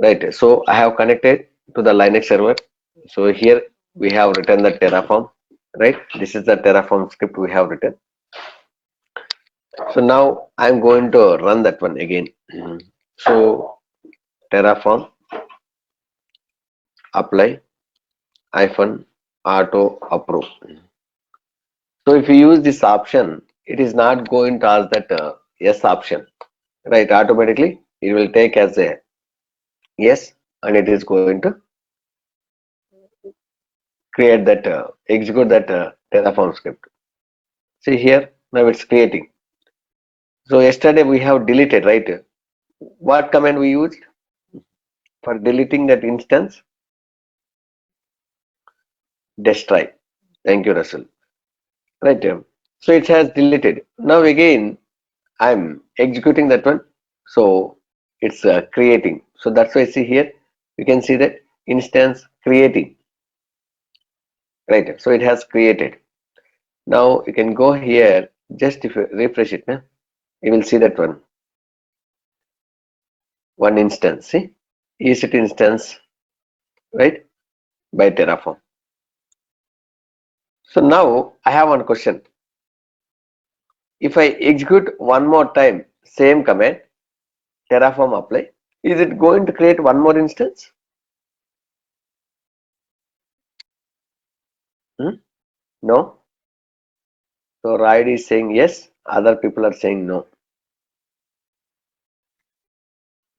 right? So I have connected to the Linux server. So here we have written the Terraform, right? This is the Terraform script we have written. So now I'm going to run that one again. So Terraform apply hyphen auto approve. So if you use this option, it is not going to ask that yes option, right? Automatically it will take as a yes, and it is going to create that execute that Terraform script. See here, now it's creating. So yesterday we have deleted, right? What command we used for deleting that instance? Destroy. Thank you, Russell. Right. So it has deleted. Now again, I'm executing that one. So it's creating. So that's why I see here. You can see that instance creating. Right. So it has created. Now you can go here. Just if you refresh it, you will see that one instance. See, is it instance, right? By Terraform. So now I have one question. If I execute one more time, same command, Terraform apply, is it going to create one more instance? Hmm? No. So Ride is saying yes, other people are saying no.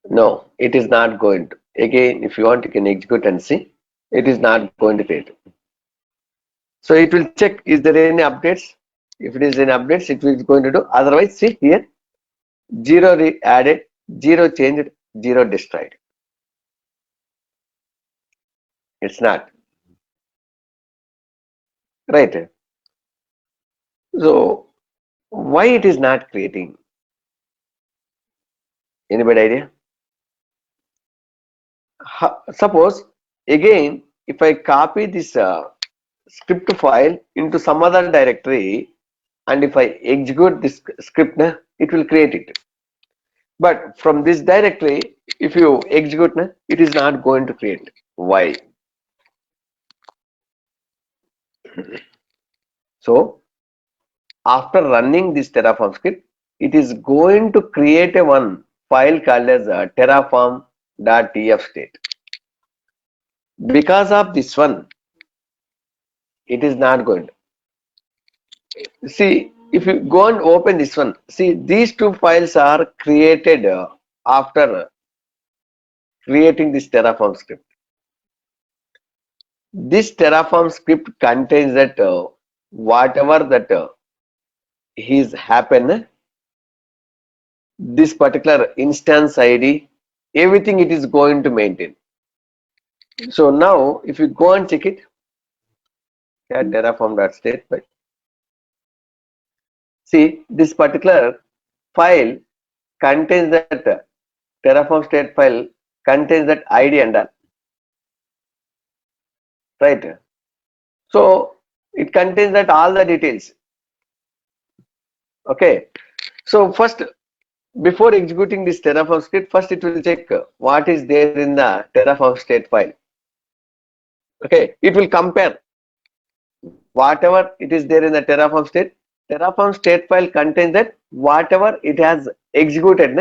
No, it is not going to. Again, if you want, you can execute and see. It is not going to create. So it will check, is there any updates? If it is any updates, it is going to do. Otherwise, see here, zero added, zero changed, zero destroyed. It's not. Right. So why it is not creating? Anybody idea? Suppose again, if I copy this script file into some other directory, and if I execute this script, it will create it. But from this directory, if you execute, it is not going to create. Why? So after running this Terraform script, it is going to create a one file called as terraform.tf state. Because of this one, it is not going to. See, if you go and open this one, see these two files are created after creating this Terraform script. This Terraform script contains that whatever that is happen, this particular instance ID, everything it is going to maintain. So now if you go and check it, terraform.state, but see this particular file contains that Terraform state file contains that ID and all, right? So it contains that all the details. Okay. So first, before executing this Terraform script, first it will check what is there in the Terraform state file. Okay, it will compare whatever it is there in the Terraform state. Terraform state file contains that whatever it has executed,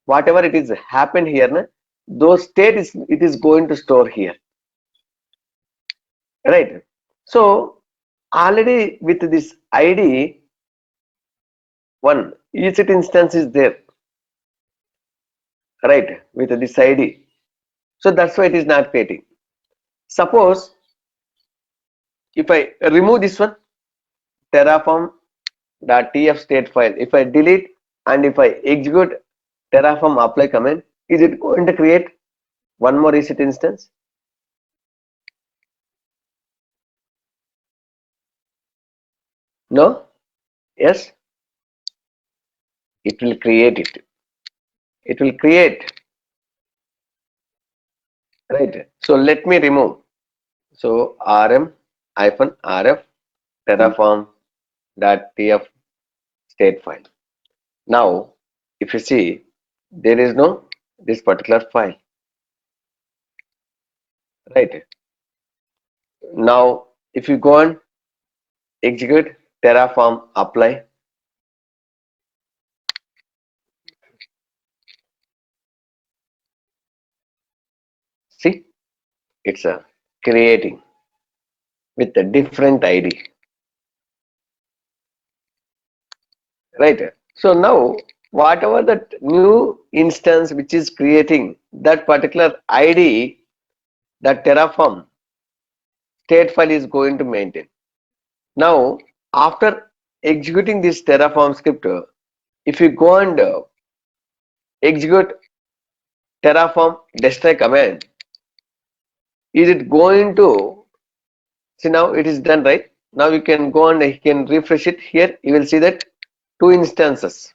whatever it is happened here, those state is it is going to store here, right? So already with this ID, one EC instance is there, right? With this ID, so that's why it is not creating. Suppose if I remove this one, terraform.tf state file, if I delete and if I execute terraform apply command, is it going to create one more EC instance? No? Yes? It will create it. It will create, right? So let me remove. So rm -rf terraform.tf state file. Now, if you see, there is no this particular file. right? Now, if you go and execute Terraform apply, see, it's a creating with a different ID, right? So now, whatever that new instance which is creating that particular ID, that Terraform state file is going to maintain. Now, after executing this Terraform script, if you go and execute Terraform destroy command, is it going to see? Now it is done, right? Now you can go and you can refresh it. Here you will see that two instances.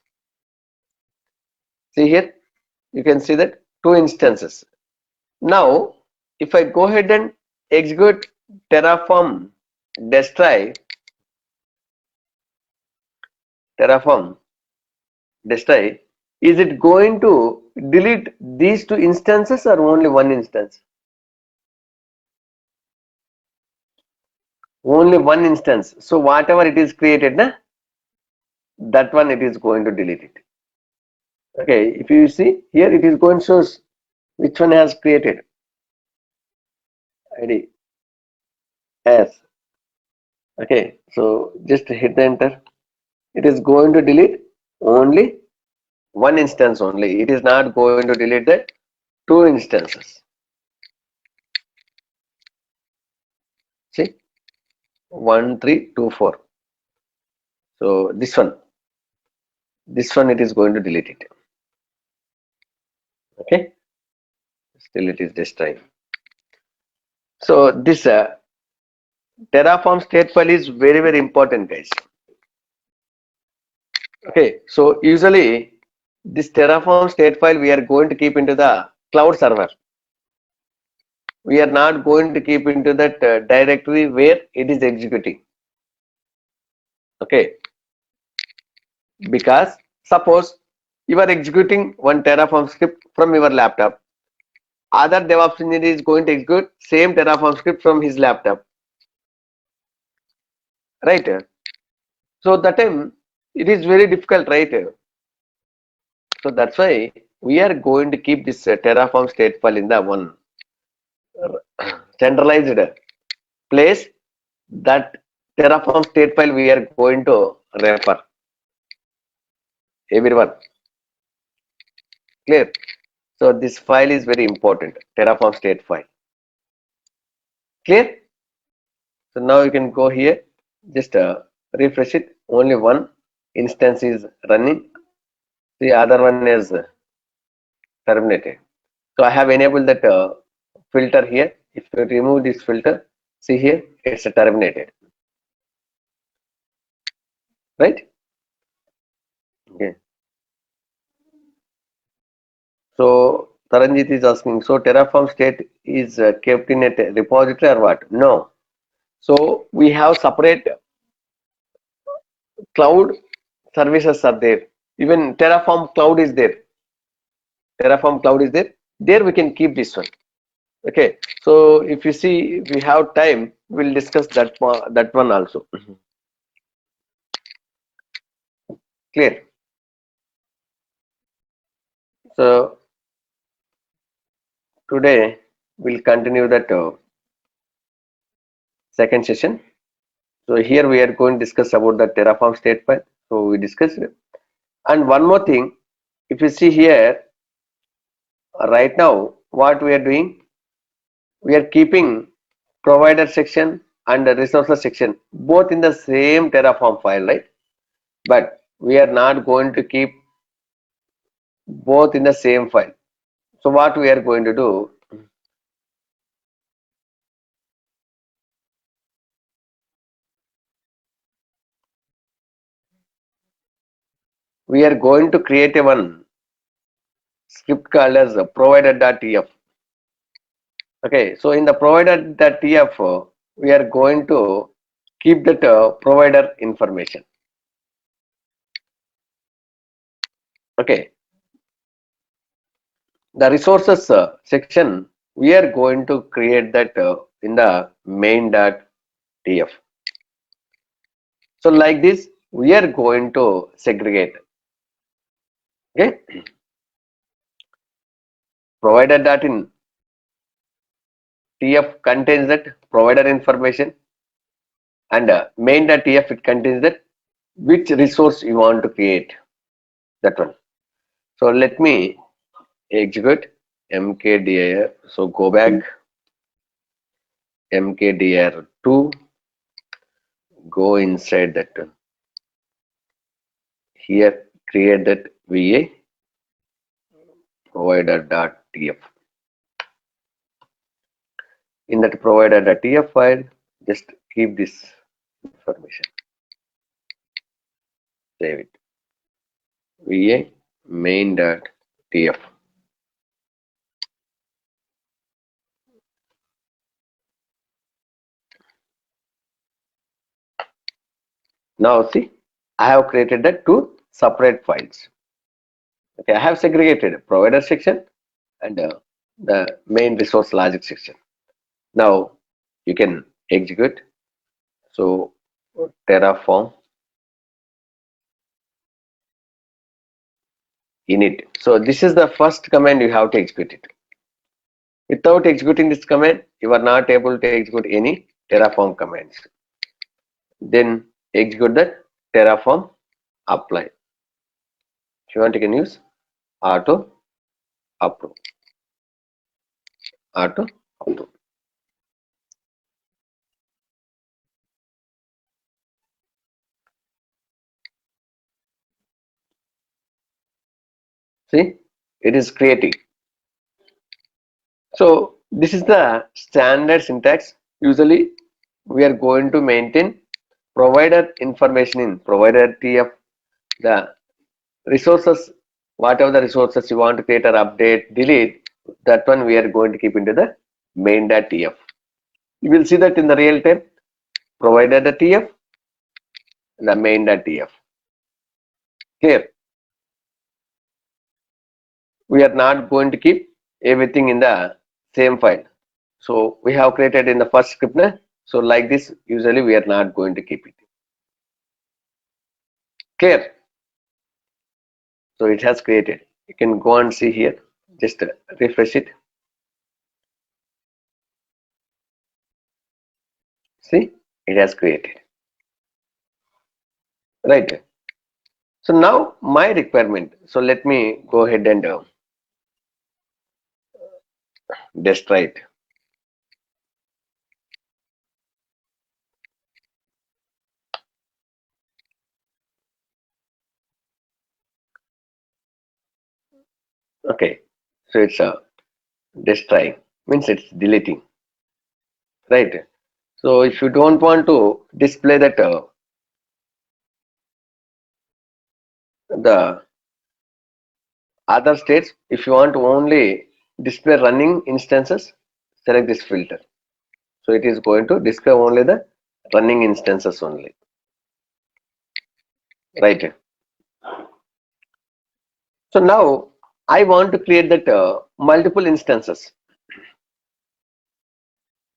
See here, you can see that two instances. Now if I go ahead and execute Terraform destroy, Terraform destroy, is it going to delete these two instances or only one instance? Only one instance. So whatever it is created, na, that one it is going to delete it. Okay, if you see here, it is going to show which one has created ID as. Okay, so just hit the enter. It is going to delete only one instance only. It is not going to delete the two instances. See, 1, 3, 2, 4. So this one it is going to delete it. Okay, still it is destroying. So this Terraform state file is very, very important, guys. Okay, so usually this Terraform state file we are going to keep into the cloud server. We are not going to keep into that directory where it is executing. Okay, because suppose you are executing one Terraform script from your laptop, other DevOps engineer is going to execute same Terraform script from his laptop, right? So that time it is very difficult, right? So that's why we are going to keep this Terraform state file in the one centralized place. That Terraform state file we are going to refer. Everyone clear? So this file is very important, Terraform state file. Clear? So now you can go here, just refresh it. Only one instance is running. The other one is terminated. So I have enabled that filter here. If you remove this filter, see here, it's terminated. Right? Okay. So Taranjit is asking, so Terraform state is kept in a repository or what? No. So we have separate cloud services are there. Even Terraform cloud is there. Terraform cloud is there. There we can keep this one. Okay. So if you see, if we have time, we'll discuss that one also. Clear. So today we'll continue that second session. So here we are going to discuss about the Terraform state file. So we discussed it. And one more thing, if you see here, right now, what we are doing, we are keeping provider section and the resources section both in the same Terraform file, right? But we are not going to keep both in the same file. So what we are going to do, we are going to create a one script called as provider.tf. Okay, so in the provider.tf, we are going to keep that provider information. Okay, the resources section we are going to create that in the main.tf. So like this, we are going to segregate. Okay, provider dot in tf contains that provider information, and main.tf it contains that which resource you want to create, that one. So let me execute mkdir. So go back mkdir2, go inside that here, create that va provider.tf. In that provider.tf file, just keep this information, save it, va main.tf. Now see, I have created the two separate files. Okay, I have segregated provider section and the main resource logic section. Now you can execute. So Terraform init. So this is the first command you have to execute it. Without executing this command, you are not able to execute any Terraform commands. Then execute the Terraform apply. If you want, you can use auto approve. Auto approve. See, it is creating. So this is the standard syntax. Usually we are going to maintain provider information in provider TF, the resources, whatever the resources you want to create or update, delete, that one we are going to keep into the main.tf. You will see that in the real time, provider.tf, the main.tf. Here, we are not going to keep everything in the same file. So we have created in the first script. So like this, usually we are not going to keep it. Clear? So it has created. You can go and see here. Just refresh it. See, it has created. Right. So now my requirement. So let me go ahead and destroy it. Okay. So it's destroying, means it's deleting. Right. So if you don't want to display that the other states, if you want to only display running instances, select this filter. So it is going to display only the running instances only. Right. So now I want to create that multiple instances.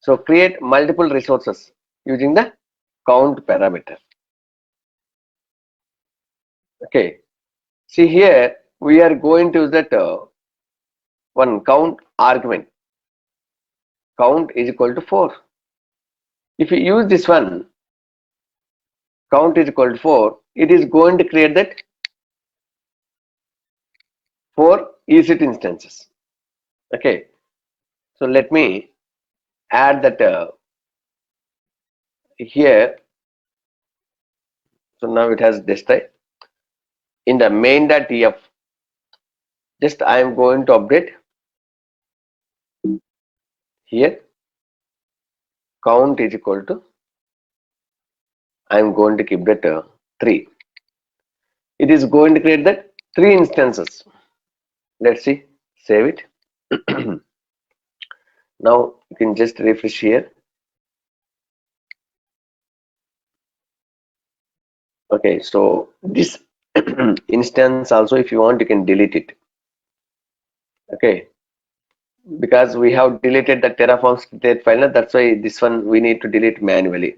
So create multiple resources using the count parameter. Okay. See here we are going to use that one count argument. Count is equal to 4. If you use this one, count is equal to 4, it is going to create that 4 EC2 instances. Okay. So let me add that here. So now it has destroyed. In the main.tf, just I am going to update here. Count is equal to, I am going to keep that 3. It is going to create that 3 instances. Let's see, save it. Now you can just refresh here. Okay, so this instance also, if you want, you can delete it. Okay, because we have deleted the Terraform state file. That's why this one we need to delete manually.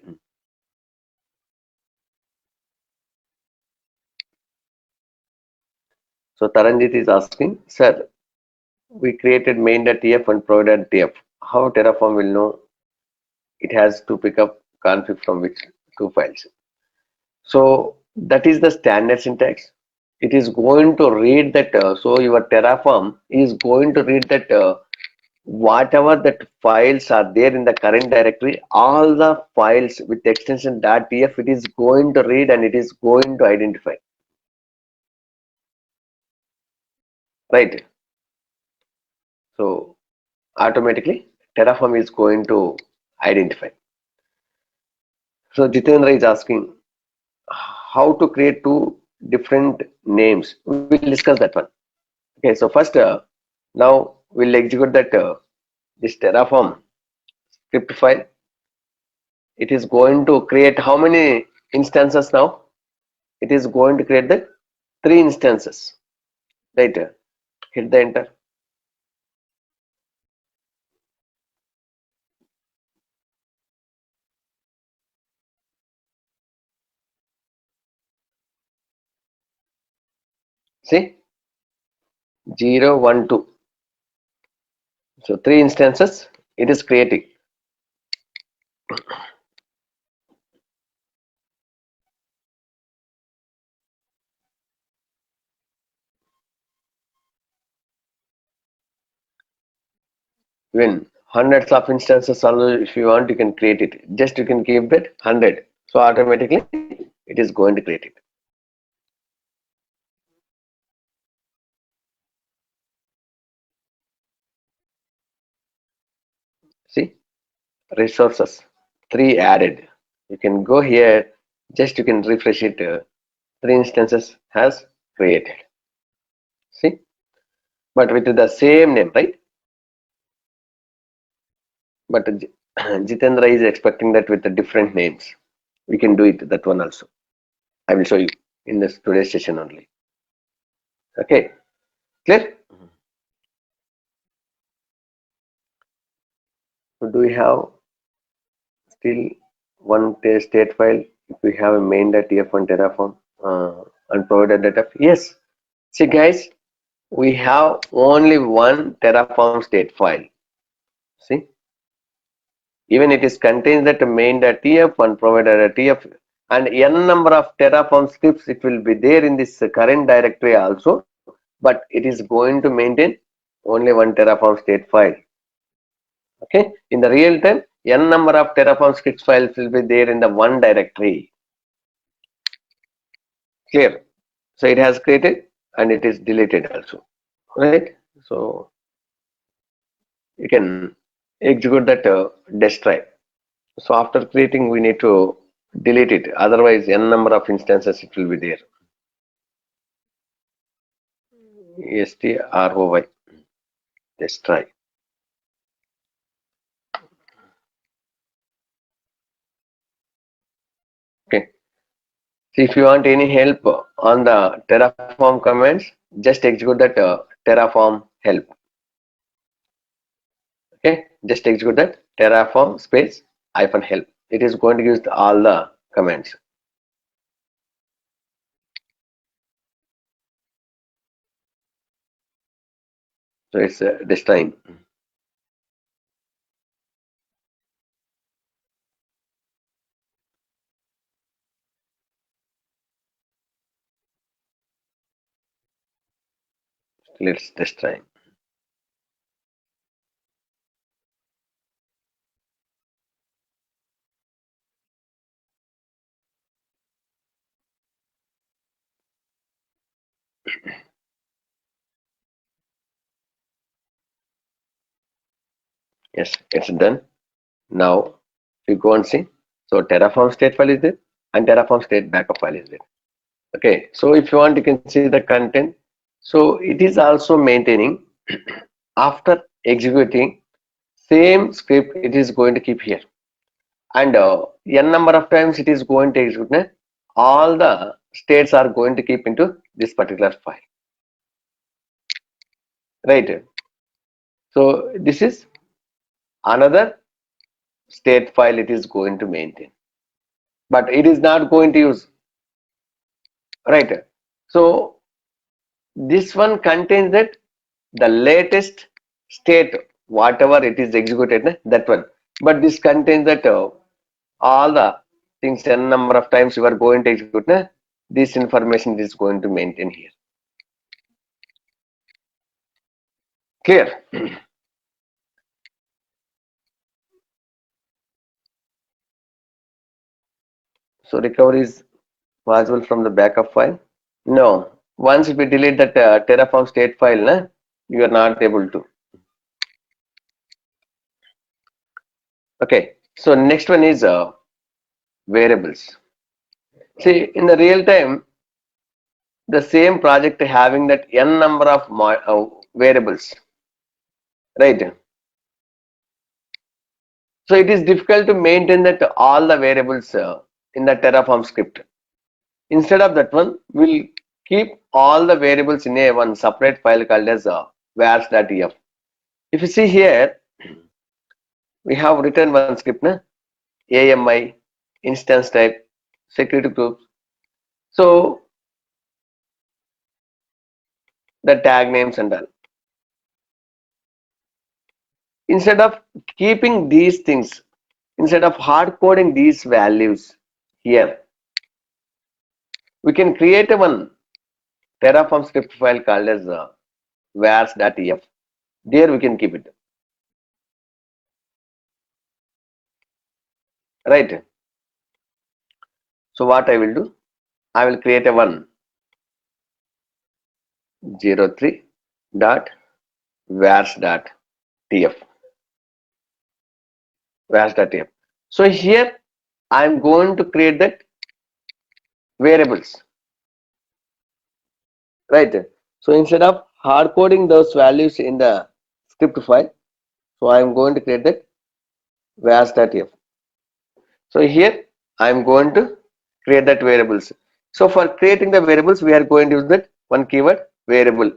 So Taranjit is asking, sir, we created main.tf and pro.tf. How Terraform will know it has to pick up config from which two files? So that is the standard syntax. It is going to read that. So your Terraform is going to read that whatever that files are there in the current directory, all the files with extension .tf, it is going to read and it is going to identify. Right. So automatically Terraform is going to identify. So Jitendra is asking how to create two different names. We'll discuss that one. Okay, so first now we'll execute that this Terraform script file. It is going to create how many instances now? It is going to create the three instances. Right, hit the enter. See, 0, 1, 2. So three instances it is creating. When hundreds of instances, although if you want, you can create it. Just you can keep that 100. So automatically it is going to create it. See, resources, three added. You can go here, just you can refresh it. Three instances has created. See, but with the same name, right? But Jitendra is expecting that with the different names. We can do it, that one also. I will show you in this today's session only. Okay, clear? So do we have still one state file if we have a main.tf on Terraform and provided data? Yes. See guys, we have only one Terraform state file. See, even it is contains that main.tf and provider.tf and n number of Terraform scripts. It will be there in this current directory also, but it is going to maintain only one Terraform state file. Okay, in the real time, n number of Terraform scripts files will be there in the one directory. Clear? So it has created and it is deleted also, right? So you can execute that destroy. So after creating, we need to delete it. Otherwise, n number of instances it will be there. STROY, destroy. Okay. So if you want any help on the Terraform commands, just execute that Terraform help. Okay, just execute that Terraform space -help. It is going to use all the commands. So it's this time. Let's this time. Yes, it's done. Now you go and see. So Terraform state file is there and Terraform state backup file is there. Okay, so if you want, you can see the content. So it is also maintaining after executing same script. It is going to keep here, and n number of times it is going to execute. All the states are going to keep into this particular file. Right. So this is another state file it is going to maintain, but it is not going to use, right? So this one contains that the latest state, whatever it is executed, that one. But this contains that all the things n number of times you are going to execute, this information is going to maintain here. Clear? So recovery is possible from the backup file? No. Once we delete that Terraform state file, you are not able to. Okay. So next one is variables. See, in the real time, the same project having that n number of variables, right? So it is difficult to maintain that all the variables in the Terraform script. Instead of that one, we'll keep all the variables in a one separate file called as vars.df. If you see here, we have written one script, AMI, instance type, security groups. So the tag names and all. Instead of keeping these things, instead of hard coding these values here, we can create a one Terraform script file called as vars.df. There we can keep it, right? So what I will do, I will create a one 03 dot vars.tf. Vars.tf. So here I am going to create that variables, right? So instead of hard coding those values in the script file, so I am going to create that vars.tf. So here I am going to create that variables. So for creating the variables, we are going to use that one keyword variable.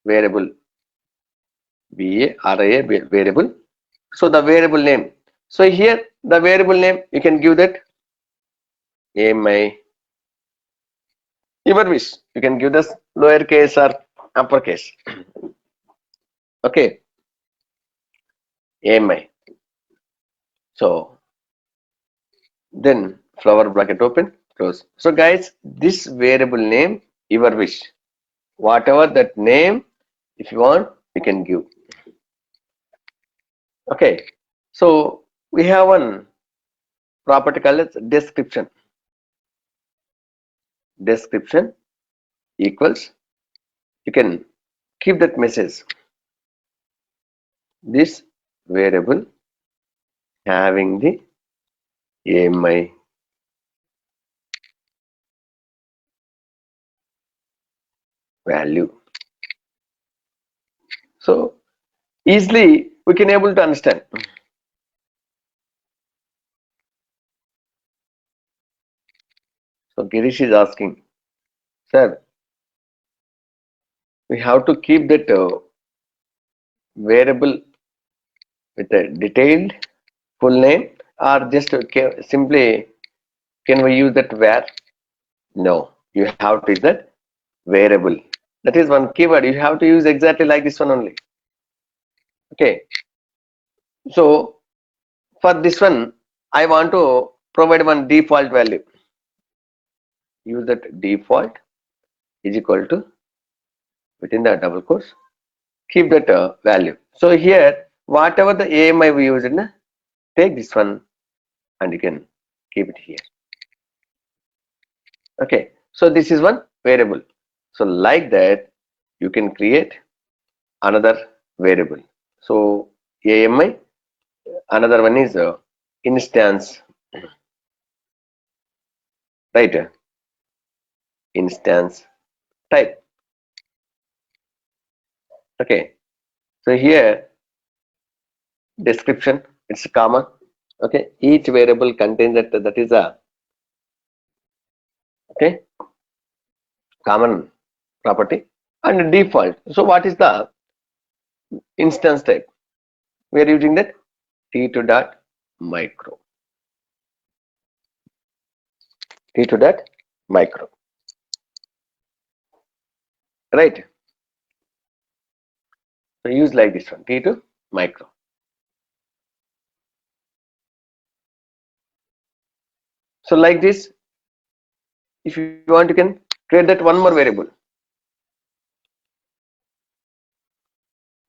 Variable, variable. So the variable name. So here the variable name you can give that AMI, your wish. You can give this lowercase or uppercase. Okay, AMI. So then flower bracket open, close. So guys, this variable name your wish. Whatever that name, if you want, you can give. Okay. So we have one property called as description. Description equals, you can keep that message. This variable having the AMI value. So easily we can able to understand. So Girish is asking, sir, we have to keep that variable with a detailed full name, or just simply can we use that var? No, you have to use that variable. That is one keyword. You have to use exactly like this one only. Okay. So for this one, I want to provide one default value. Use that default is equal to, within the double quotes, keep that value. So here, whatever the AMI we use, take this one and you can keep it here. Okay. So this is one variable. So like that, you can create another variable. So AMI, another one is instance, right? Instance type. Okay. So here description, it's a comma. Okay. Each variable contains that is a, okay, common property. and default. So what is the instance type? We are using that t2 dot micro, t2 dot micro, right? So use like this one, t2 micro. So like this, if you want, you can create that one more variable,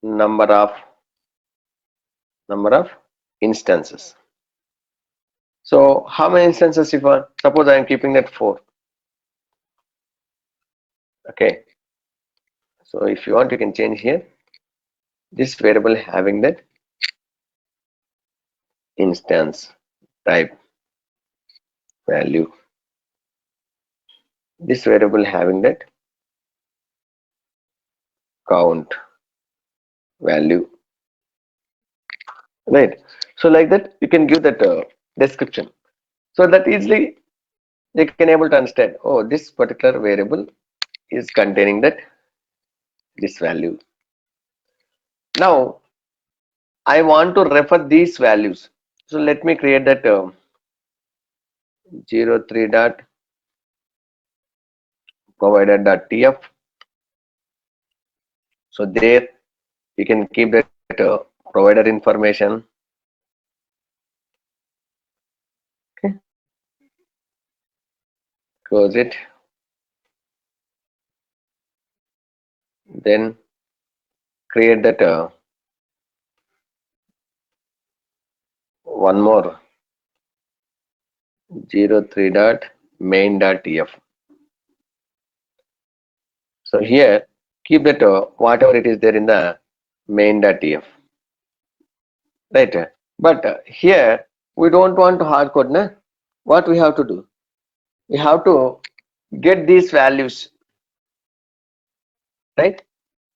number of instances. So how many instances if I suppose I am keeping that 4. Okay. So if you want, you can change here this variable having that instance type value. This variable having that count value, right? So like that, you can give that description. So that easily they can able to understand. Oh, this particular variable is containing that this value. Now I want to refer these values. So let me create that 03 dot provider dot tf. So there you can keep that provider information. Okay, close it. Then create that one more 03 dot main dot tf. So here keep that whatever it is there in the main dot tf, right? But here we don't want to hard code, na? What we have to do? We have to get these values, right?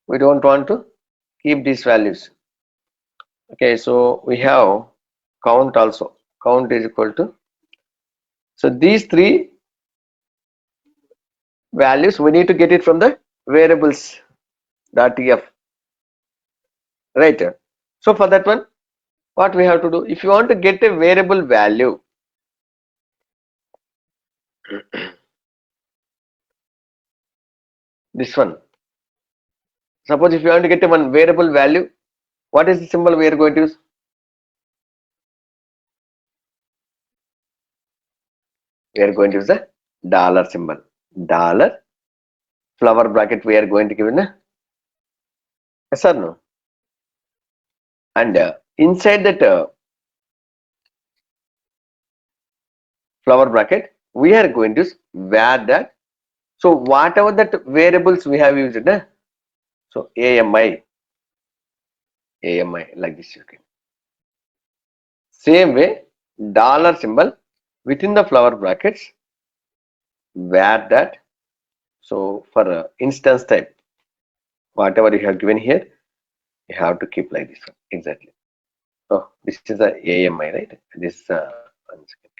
We don't want to keep these values. Okay, so we have count also. Count is equal to, so these three values we need to get it from the variables dot tf, right? So for that one, what we have to do, if you want to get a variable value, this one, suppose if you want to get a one variable value, what is the symbol we are going to use? We are going to use the dollar symbol, dollar flower bracket we are going to give in a, yes or no? And inside that flower bracket we are going to use where that, so whatever that variables we have used, so ami like this, you can same way dollar symbol within the flower brackets where that, so for instance type whatever you have given here, you have to keep like this one exactly. Oh, this is the ami, right? This one second.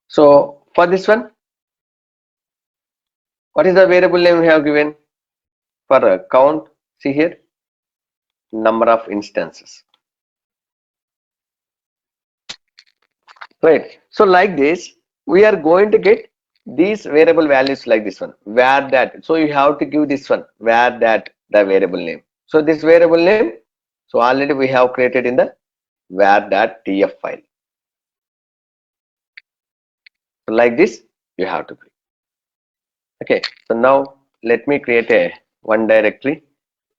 So for this one, what is the variable name we have given for count? See here, number of instances, right? So like this, we are going to get these variable values like this one, where that. So you have to give this one, where that the variable name. So this variable name, so already we have created in the where that tf file. So like this, you have to create. Okay. So now let me create a one directory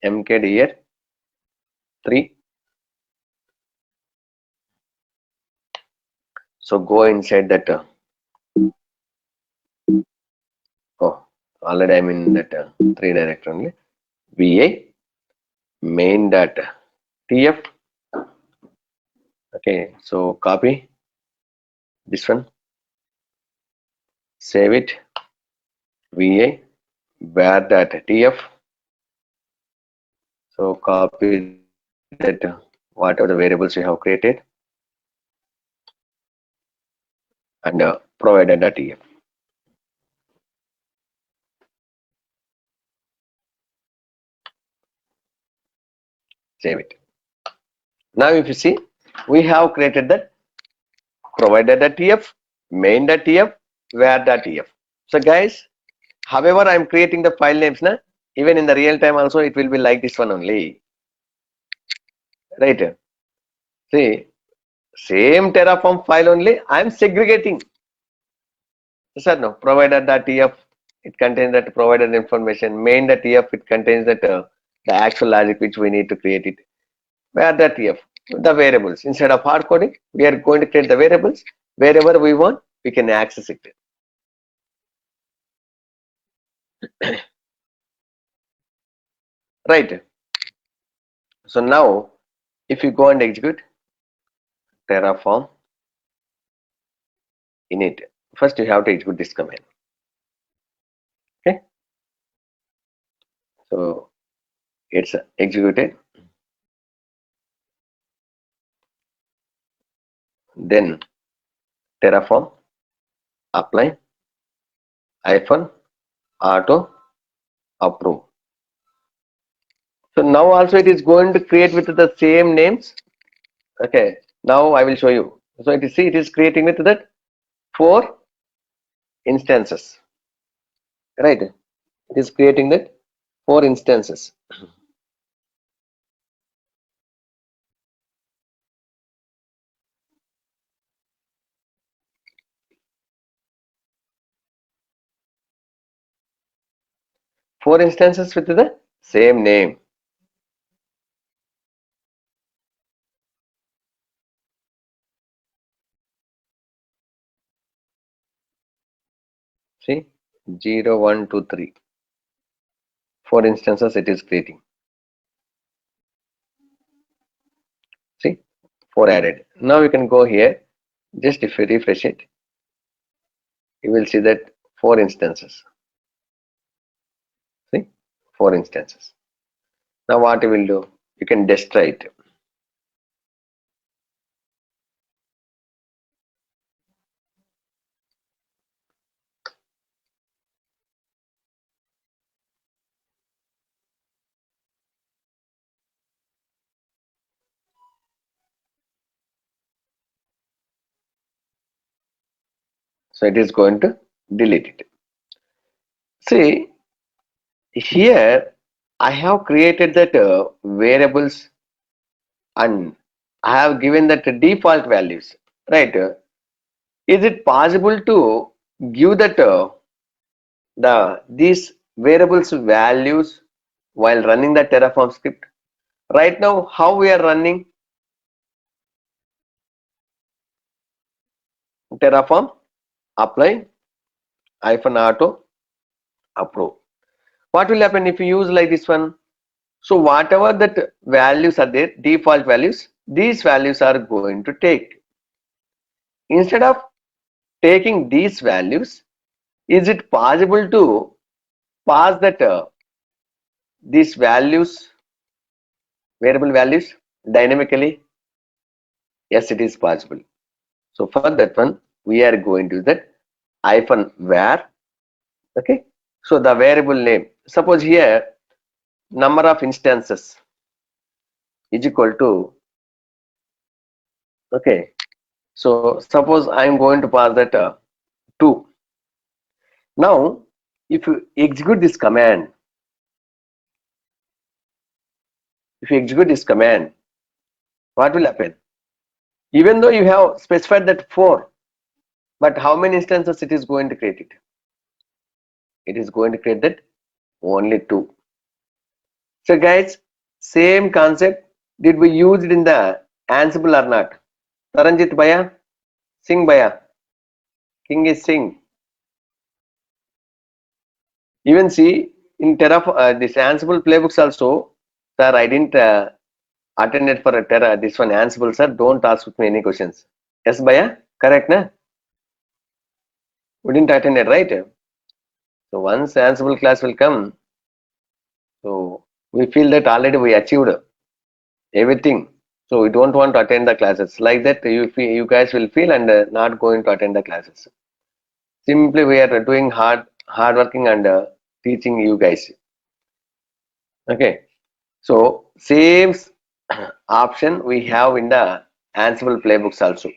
mkdir 3. So go inside that. Oh, already I'm in that 3 directory only. va main data tf. Okay, so copy this one, save it, va var data tf. So copy that whatever the variables you have created and provider.tf. Save it. Now if you see, we have created that provider.tf, main.tf, where.tf. So guys, however I am creating the file names, na, even in the real time also it will be like this one only. Right? See, same Terraform file only, I am segregating. Sir, no, provider.tf, it contains that provider information. Main.tf, it contains that the actual logic which we need to create it. Where.tf, the variables. Instead of hard coding, we are going to create the variables. Wherever we want, we can access it. Right. So now, if you go and execute Terraform init, first you have to execute this command. Okay. So it's executed. Then Terraform apply -auto approve. So now also it is going to create with the same names. Okay. Now I will show you. So it is, see, it is creating with that 4 instances. Right. It is creating that 4 instances. Four instances with the same name. See, 0, 1, 2, 3. 4 instances it is creating. See, 4 added. Now you can go here. Just if you refresh it, you will see that 4 instances. See, 4 instances. Now what you will do? You can destroy it. So it is going to delete it. See, here I have created that variables and I have given that default values. Right? Is it possible to give that these variables values while running the Terraform script? Right now, how we are running Terraform apply -auto approve. What will happen if you use like this one? So whatever that values are there, default values, these values are going to take. Instead of taking these values, is it possible to pass that these values, variable values dynamically? Yes, it is possible. So for that one, we are going to use that -var. Okay. So the variable name, suppose here number of instances is equal to, okay. So suppose I am going to pass that 2. Now, if you execute this command, what will happen? Even though you have specified that 4, but how many instances it is going to create it? It is going to create that only 2. So guys, same concept, did we use it in the Ansible or not? Taranjit Bhaiya, Singh Bhaiya, King is Singh. Even see in Terraform, this Ansible playbooks also, sir, I didn't attend it for a Terra, this one Ansible, sir, don't ask me any questions. Yes, Bhaiya, correct, na? We didn't attend it, right? So once Ansible class will come, so we feel that already we achieved everything. So we don't want to attend the classes. Like that, you guys will feel and not going to attend the classes. Simply we are doing hard working and teaching you guys. Okay. So same option we have in the Ansible playbooks also.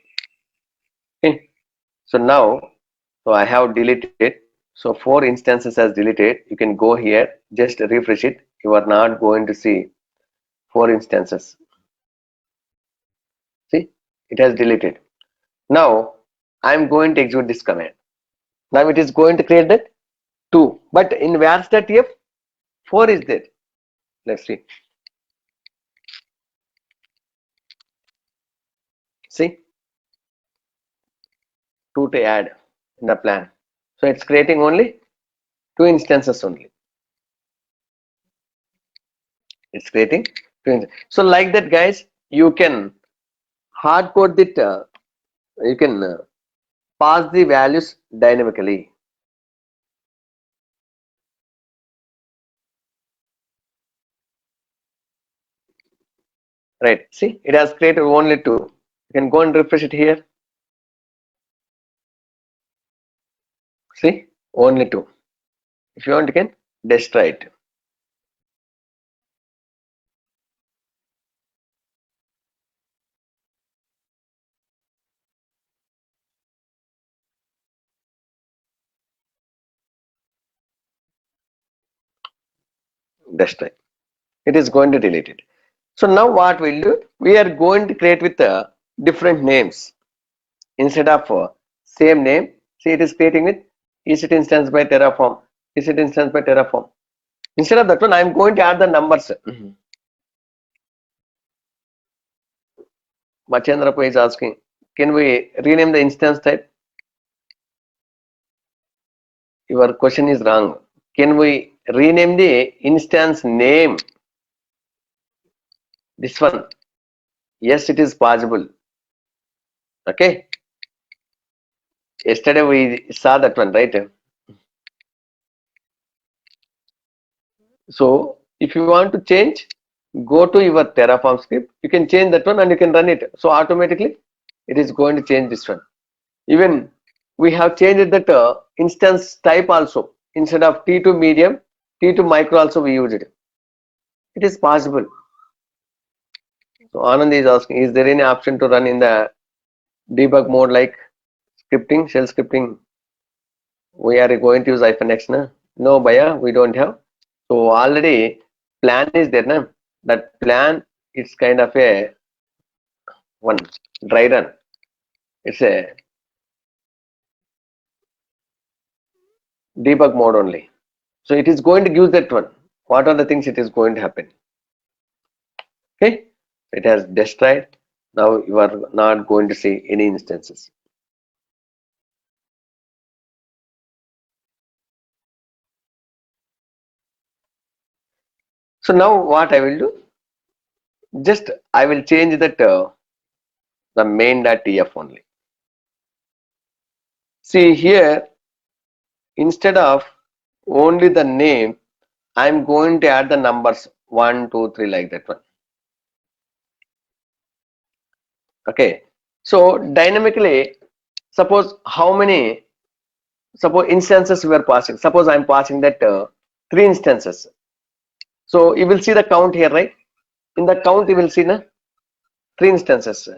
Okay. So now, so I have deleted. So 4 instances has deleted. You can go here, just refresh it. You are not going to see 4 instances. See, it has deleted. Now I'm going to execute this command. Now it is going to create that 2. But in var.tf 4 is there. Let's see. See, 2 to add in the plan. So it's creating only 2 instances only. It's creating 2 instances. So like that, guys, you can hard code it. You can pass the values dynamically. Right. See, it has created only 2. You can go and refresh it here. See, only 2. If you want, you can destroy it. Destroy. It is going to delete it. So now what we'll do? We are going to create with different names instead of same name. See, it is creating with EC2 instance by Terraform, EC2 instance by Terraform. Instead of that one, I'm going to add the numbers. Machendrapa is asking, can we rename the instance type? Your question is wrong. Can we rename the instance name? This one. Yes, it is possible. Okay. Yesterday we saw that one, right? So if you want to change, go to your Terraform script. You can change that one and you can run it. So automatically it is going to change this one. Even we have changed that instance type also. Instead of T2 medium, T2 micro also we use it. It is possible. So Anand is asking, is there any option to run in the debug mode like scripting, shell scripting? We are going to use -x, na? No, Baya, we don't have. So already plan is there, na? That plan is kind of a one dry run. It's a debug mode only. So it is going to use that one. What are the things it is going to happen? Okay, it has destroyed. Now you are not going to see any instances. So now what I will do? Just I will change that the main.tf only. See here, instead of only the name, I'm going to add the numbers 1, 2, 3 like that one. Okay. So dynamically, suppose how many, suppose instances we are passing. Suppose I'm passing that 3 instances. So you will see the count here, right? In the count, you will see the 3 instances.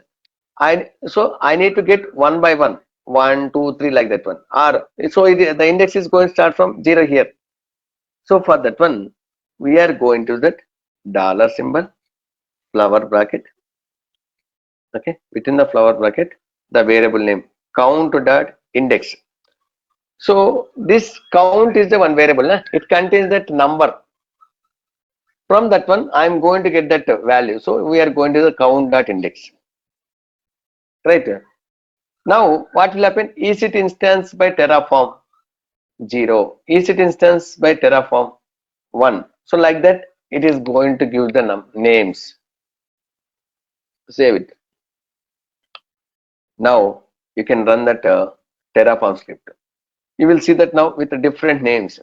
I need to get one by one, 1, 2, 3 like that one. Or so the index is going to start from 0 here. So for that one, we are going to that dollar symbol, flower bracket. Okay, within the flower bracket, the variable name count dot index. So this count is the one variable. It contains that number. From that one, I am going to get that value. So we are going to the count dot index. Right. Now what will happen? Is it instance by Terraform 0? Is it instance by Terraform 1? So like that, it is going to give the names. Save it. Now you can run that Terraform script. You will see that now with the different names.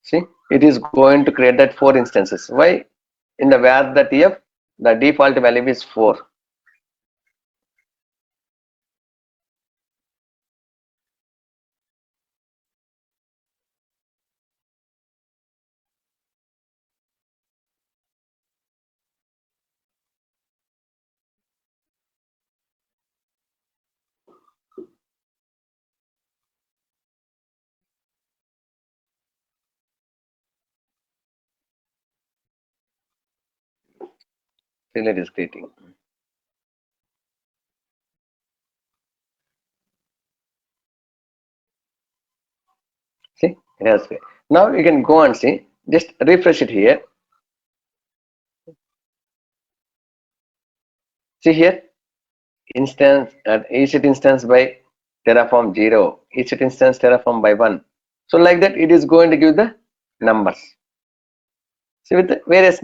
See, it is going to create that 4 instances. Why? In the var that f, the default value is 4. Relay is creating. See, yes. Now you can go and see. Just refresh it here. See here, instance at each instance by Terraform 0, each instance Terraform by 1. So like that, it is going to give the numbers. See, with the various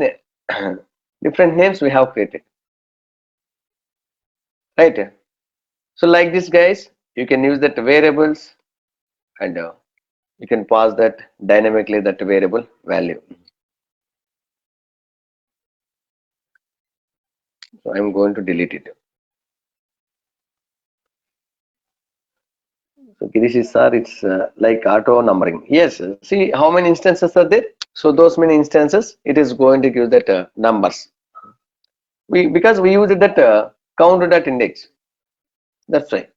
different names we have created, right? So like this, guys, you can use that variables, and you can pass that dynamically that variable value. So I'm going to delete it. So Girish sir, it's like auto numbering. Yes, see how many instances are there. So those many instances, it is going to give that numbers. Because we use that count.index. That's right.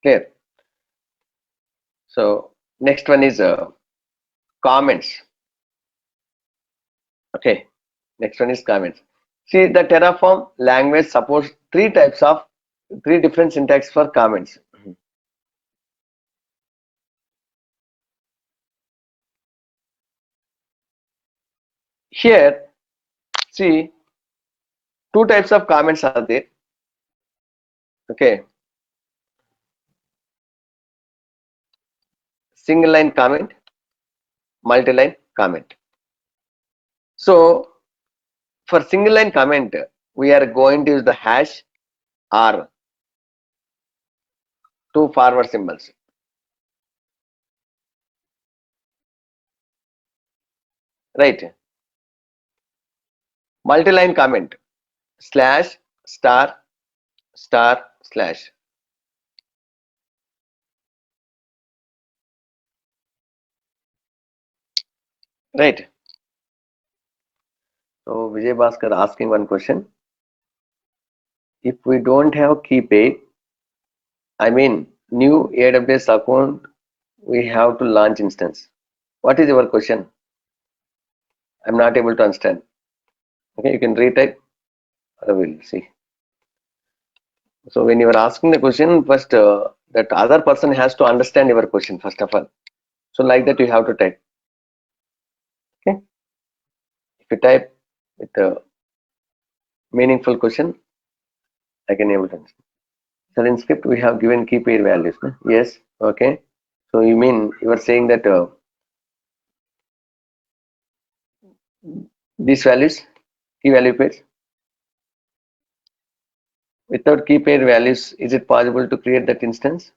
Clear. So next one is comments. Okay. Next one is comments. See, the Terraform language supports three different syntax for comments. Here, see, two types of comments are there. Okay. Single line comment, multi-line comment. So for single line comment, we are going to use the hash or two forward symbols. Right. Multi-line comment slash star star slash. Right. So Vijay Bhaskar asking one question. If we don't have key paid, I mean new AWS account, we have to launch instance. What is your question? I'm not able to understand. Okay, you can retype. I will see. So when you are asking the question, first that other person has to understand your question first of all. So like that you have to type. Okay. If you type with a meaningful question, I can able to understand. So in script we have given key pair values. No? Yes. Okay. So you mean you are saying that these values, key value pairs, without key pair values, is it possible to create that instance?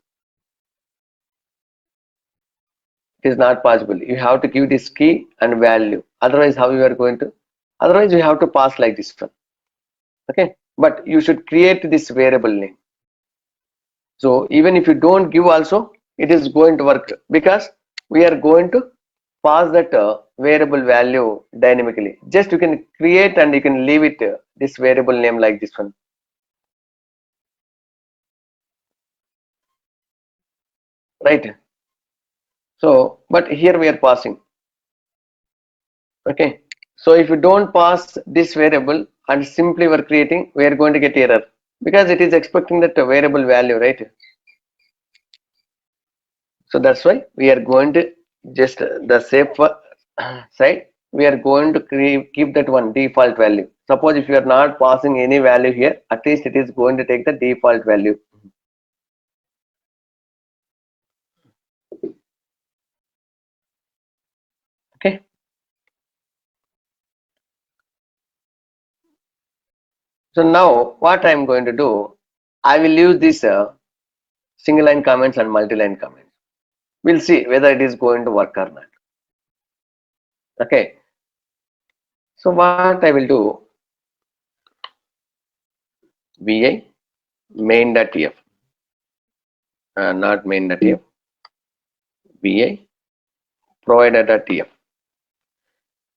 It is not possible. You have to give this key and value. Otherwise, how you are going to? Otherwise, you have to pass like this one. Okay. But you should create this variable name. So even if you don't give also, it is going to work because we are going to pass that variable value dynamically. Just you can create and you can leave it this variable name like this one. Right. So, but here we are passing. Okay. So if you don't pass this variable and simply we are creating, we are going to get error because it is expecting that variable value, right? So that's why we are going to just the safe side. We are going to keep that one default value. Suppose if you are not passing any value here, at least it is going to take the default value. Okay. So now what I am going to do, I will use this single line comments and multi-line comments. We'll see whether it is going to work or not. Okay. So what I will do, VI main.tf, not main.tf, VI provider.tf.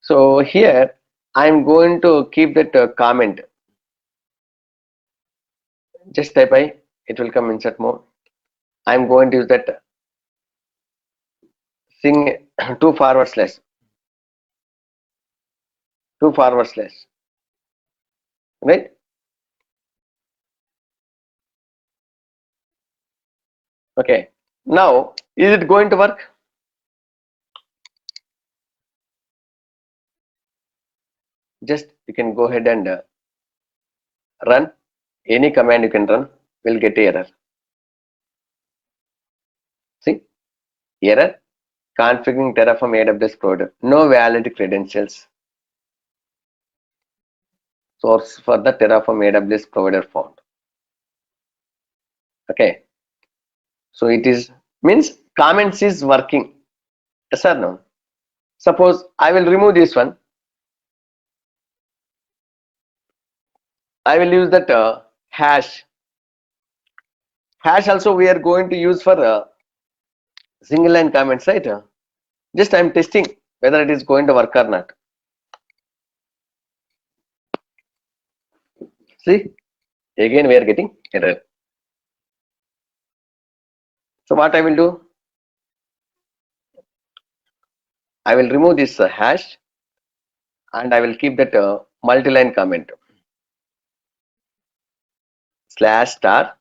So here I'm going to keep that comment. Just type I, it will come insert mode. I'm going to use that sing 2 forward slash, right? Okay. Now, is it going to work? Just you can go ahead and run any command you can run, will get error. See, error, configuring Terraform AWS provider, no valid credentials. Source for the Terraform AWS provider found. Okay. So it is means comments is working. Yes or no? Suppose I will remove this one. I will use that hash. Hash also we are going to use for single line comments, right? Just I am testing whether it is going to work or not. See, again we are getting error. So what I will do? I will remove this hash and I will keep that multi-line comment slash star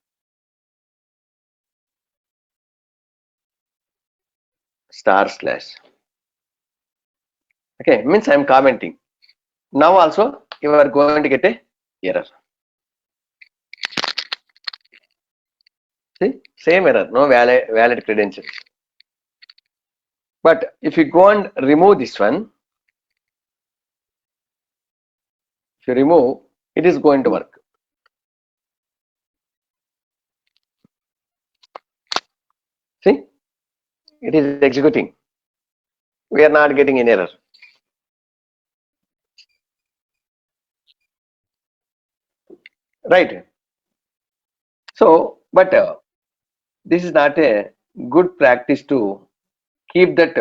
star slash. Okay, means I am commenting. Now also you are going to get a error. See, same error, no valid credentials. But if you go and remove this one, if you remove, it is going to work. See, it is executing. We are not getting an error. Right. So, but this is not a good practice to keep that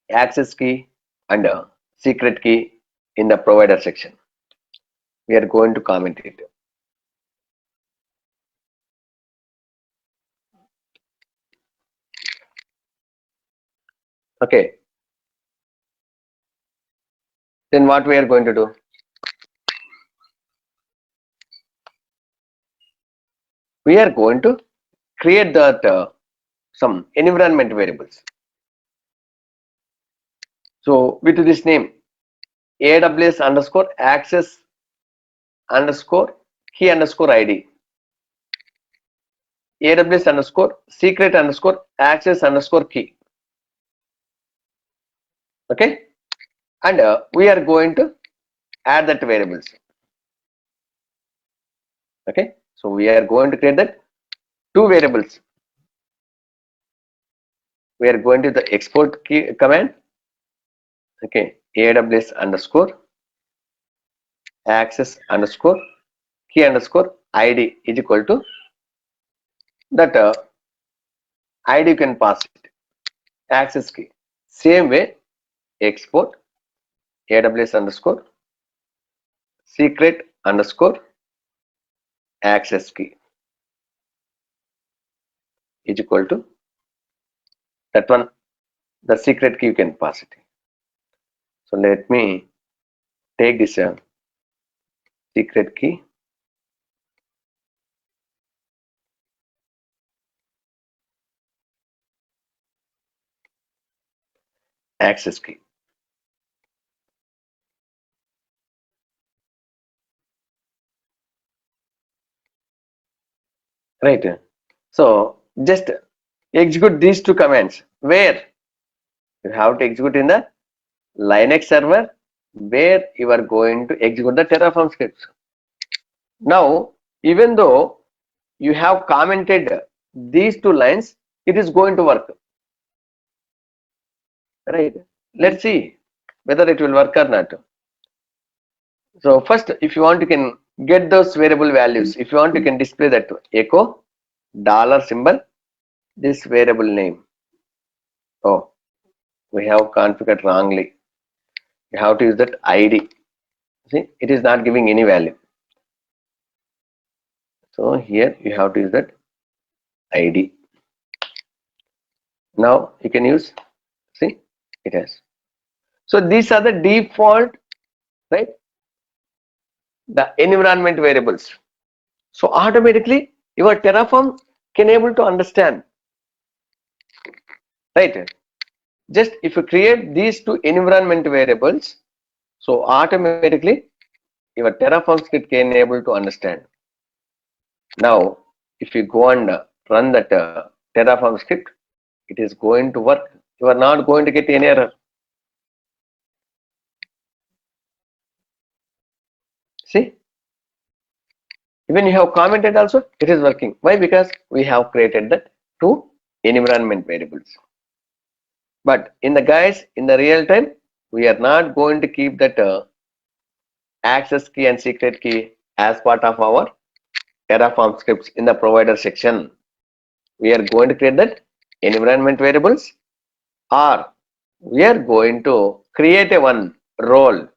access key and secret key in the provider section. We are going to comment it. Okay. Then what we are going to do? We are going to create that some environment variables. So with this name, AWS underscore access underscore key underscore ID, AWS underscore secret underscore access underscore key. Okay, and we are going to add that variables. Okay, so we are going to create that two variables. We are going to the export key command. Okay, AWS underscore access underscore key underscore ID is equal to that ID you can pass it, access key. Same way, export AWS underscore secret underscore access key is equal to that one, the secret key you can pass it. So let me take this secret key, access key. Right. So just execute these two commands where you have to execute in the Linux server where you are going to execute the Terraform scripts. Now, even though you have commented these two lines, it is going to work, right? Let's see whether it will work or not. So first, if you want, you can get those variable values. If you want, you can display that echo dollar symbol, this variable name. Oh, we have configured wrongly. You have to use that ID. See, it is not giving any value. So here you have to use that ID. Now you can use, see, it has. So these are the default, right? The environment variables. So automatically your Terraform can able to understand, right? Just if you create these two environment variables, so automatically your Terraform script can able to understand. Now, if you go and run that Terraform script, it is going to work. You are not going to get any error. See, even you have commented also, it is working. Why? Because we have created that two environment variables. But in the guys, in the real time, we are not going to keep that access key and secret key as part of our Terraform scripts in the provider section. We are going to create that environment variables, or we are going to create a one role.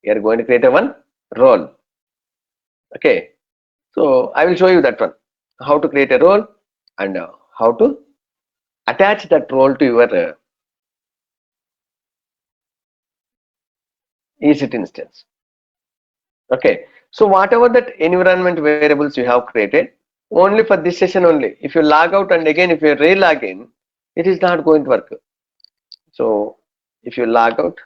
We are going to create a one role. Okay. So I will show you that one. How to create a role and how to attach that role to your EC2 instance. Okay. So whatever that environment variables you have created, only for this session only. If you log out and again if you re-log in, it is not going to work. So if you log out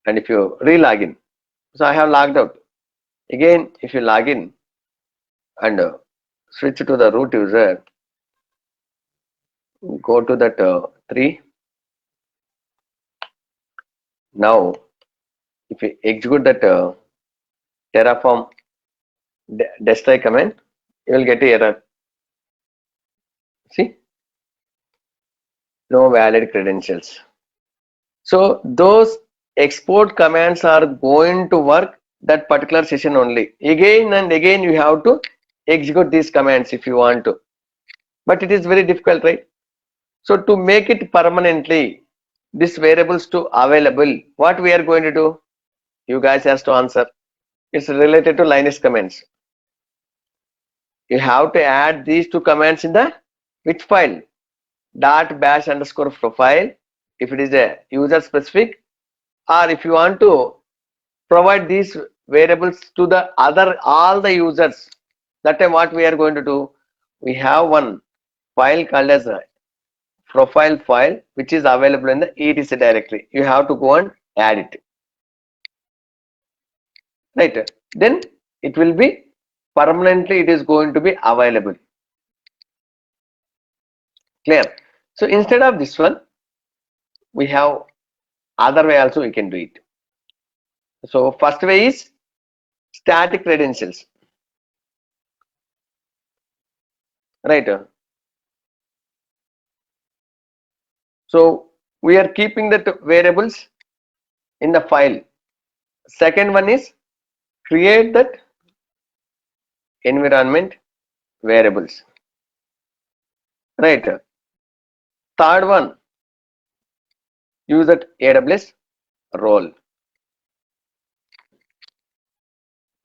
and if you re-log in, so I have logged out. Again, if you log in and switch to the root user, go to that 3. Now, if you execute that Terraform destroy command, you will get an error. See, no valid credentials. So those export commands are going to work that particular session only. Again and again you have to execute these commands if you want to. But it is very difficult, right? So to make it permanently, these variables to available, what we are going to do? You guys has to answer. It's related to Linux commands. You have to add these two commands in the which file? Dot bash underscore profile. If it is a user specific, or if you want to provide these variables to the other all the users, that time what we are going to do? We have one file called as a profile file which is available in the etc directory. You have to go and add it, right? Then it will be permanently, it is going to be available. Clear? So instead of this one, we have other way also we can do it. So first way is static credentials, right? So we are keeping the variables in the file. Second one is create that environment variables, right? Third one, use that AWS role.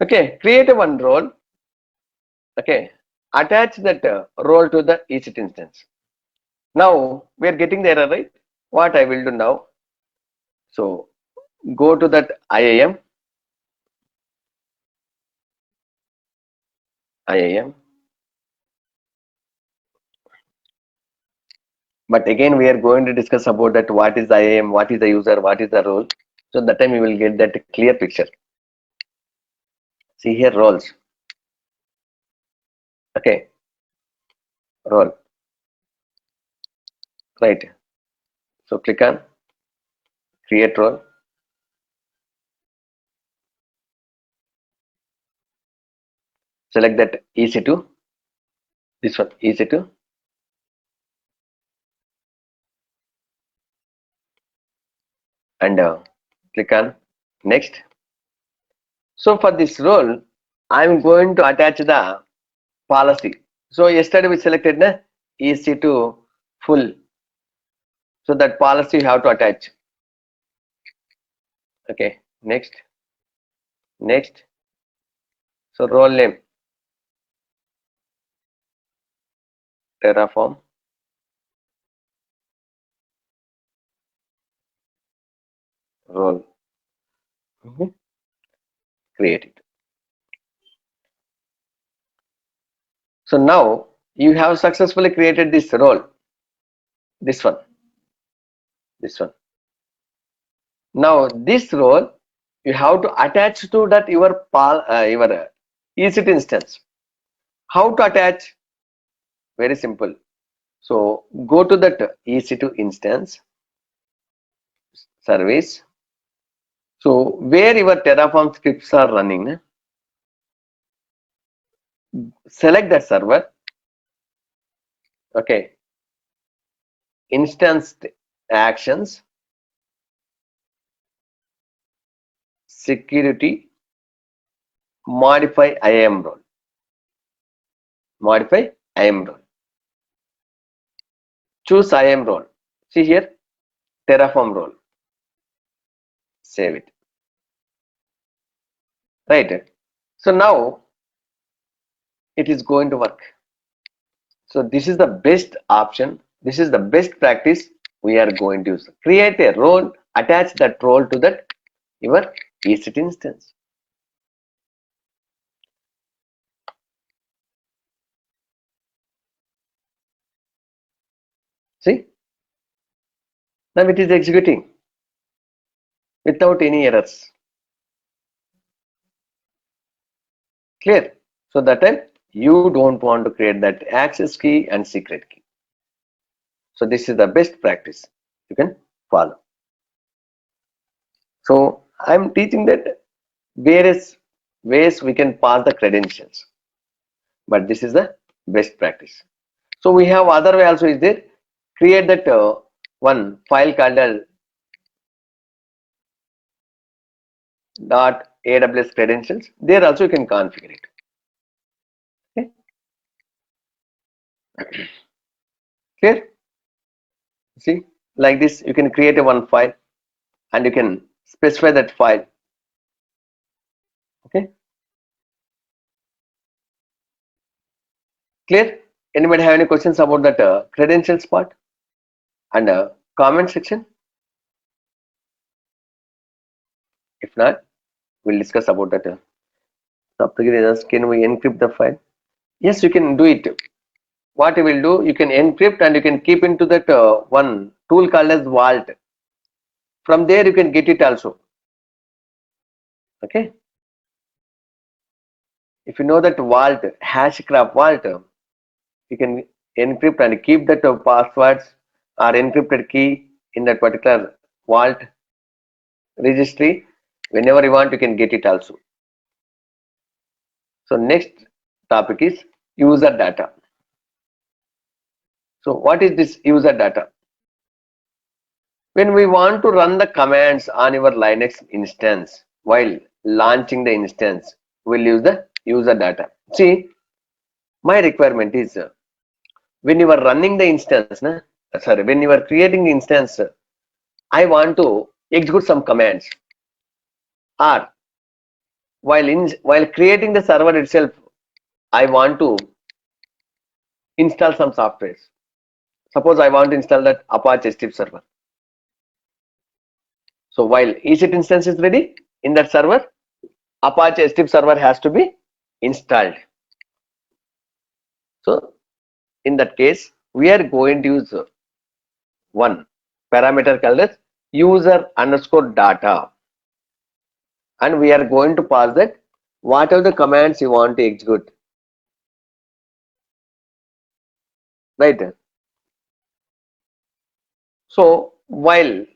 Okay, create a one role. Okay, attach that role to the EC2 instance. Now we are getting the error, right? What I will do now? So go to that IAM. But again, we are going to discuss about that what is the IAM, what is the user, what is the role. So that time you will get that clear picture. See here roles. Okay, role. Right. So click on create role. Select that EC2, this one EC2, and click on next. So for this role, I'm going to attach the policy. So yesterday we selected the EC2 full. So that policy you have to attach. Okay, next, next. So role name, Terraform, role, create it. So now you have successfully created this role, this one, this one. Now this role you have to attach to that your EC2 instance. How to attach? Very simple. So go to that EC2 instance service. So where your Terraform scripts are running, select that server. Okay, instance actions, security, modify IAM role. Modify IAM role. Choose IAM role. See here, Terraform role. Save it. Right. So now it is going to work. So this is the best option. This is the best practice we are going to use. Create a role, attach that role to that your EC2 instance. See, now it is executing without any errors. Clear? So that time you don't want to create that access key and secret key. So this is the best practice you can follow. So I'm teaching that various ways we can pass the credentials, but this is the best practice. So we have other way also is there. Create that one file called as .aws credentials. There also you can configure it. Okay. Clear? See, like this you can create a one file and you can specify that file. Okay. Clear? Anybody have any questions about that credentials part and comment section? If not, we'll discuss about that. Topic is, can we encrypt the file? Yes, you can do it. What you will do, you can encrypt and you can keep into that one tool called as vault. From there you can get it also. Okay. If you know that vault, hashgraph vault, you can encrypt and keep that passwords or encrypted key in that particular vault registry. Whenever you want, you can get it also. So next topic is user data. So what is this user data? When we want to run the commands on your Linux instance while launching the instance, we'll use the user data. See, my requirement is when you are running the instance, when you are creating the instance, I want to execute some commands, or while creating the server itself, I want to install some software. Suppose I want to install that Apache Strip server. So while EC2 instance is ready in that server, Apache Strip server has to be installed. So in that case, we are going to use one parameter called as user underscore data, and we are going to pass that what are the commands you want to execute. Right. So while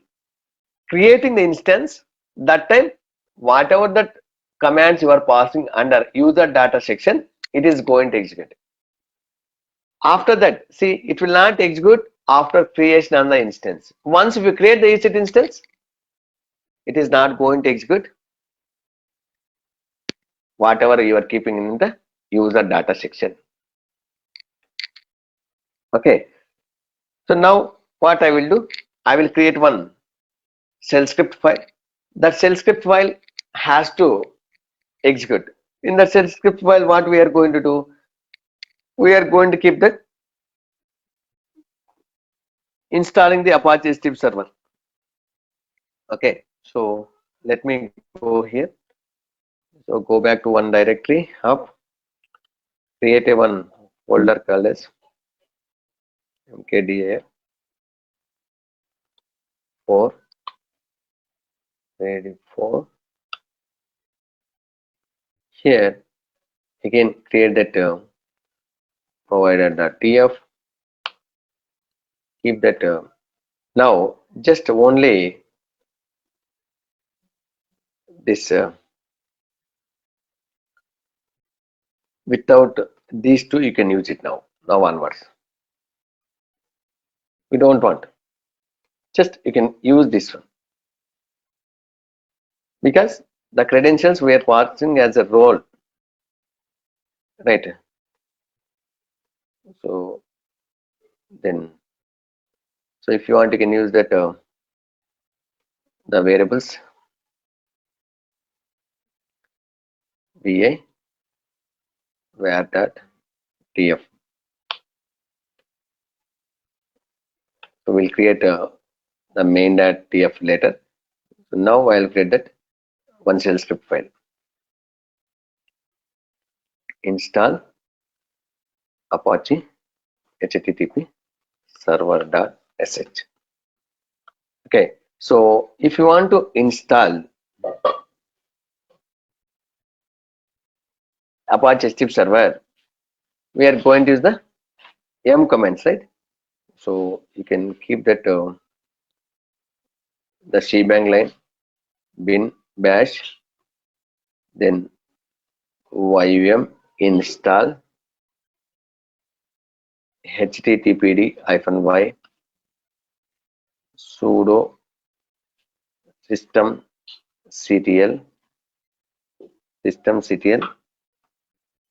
creating the instance, that time whatever that commands you are passing under user data section, it is going to execute. After that, see, it will not execute after creation on the instance. Once we create the EC2 instance, it is not going to execute whatever you are keeping in the user data section. Okay. So now what I will do, I will create one shell script file. That shell script file has to execute. In the shell script file, what we are going to do, we are going to keep that installing the Apache Step server. Okay, so let me go here. So go back to one directory up, create a one folder called as mkdir 4 ready for. Here again create that provider.tf, keep that now just only this without these two you can use it now onwards. We don't want, just you can use this one because the credentials we are passing as a role, right? So then, so if you want you can use that the variables va var.tf. So we'll create the main.tf later. So now I'll create that one shell script file. Install Apache http server.sh. Okay, so if you want to install Apache Step server, we are going to use the m commands, right? So you can keep that the shebang line bin bash, then yum install httpd-y sudo systemctl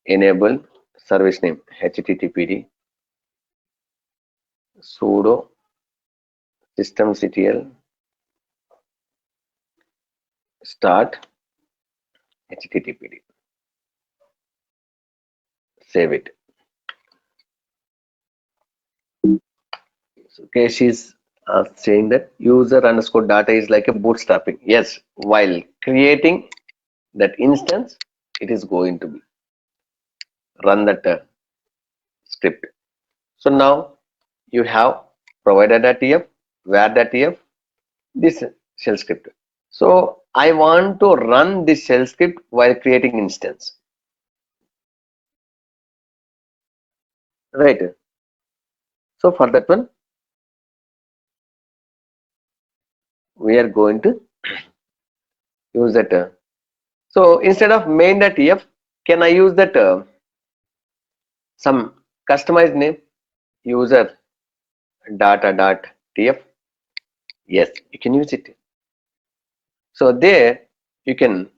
enable service name httpd sudo systemctl start httpd, save it. So Kesh is saying that user underscore data is like a bootstrapping. Yes, while creating that instance, it is going to be run that script. So now you have provider.tf, var.tf, this shell script. So I want to run this shell script while creating instance. Right. So for that one, we are going to use that. So instead of main.tf, can I use that some customized name user data.tf? Yes, you can use it. So there you can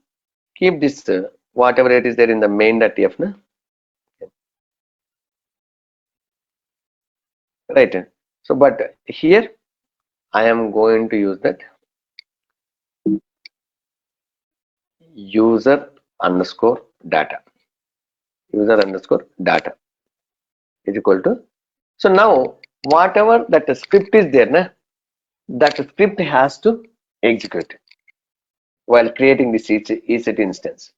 keep this whatever it is there in the main.tf. No? Right. So but here I am going to use that user underscore data is equal to. So now whatever that script is there, na, that script has to execute while creating this EC2 instance.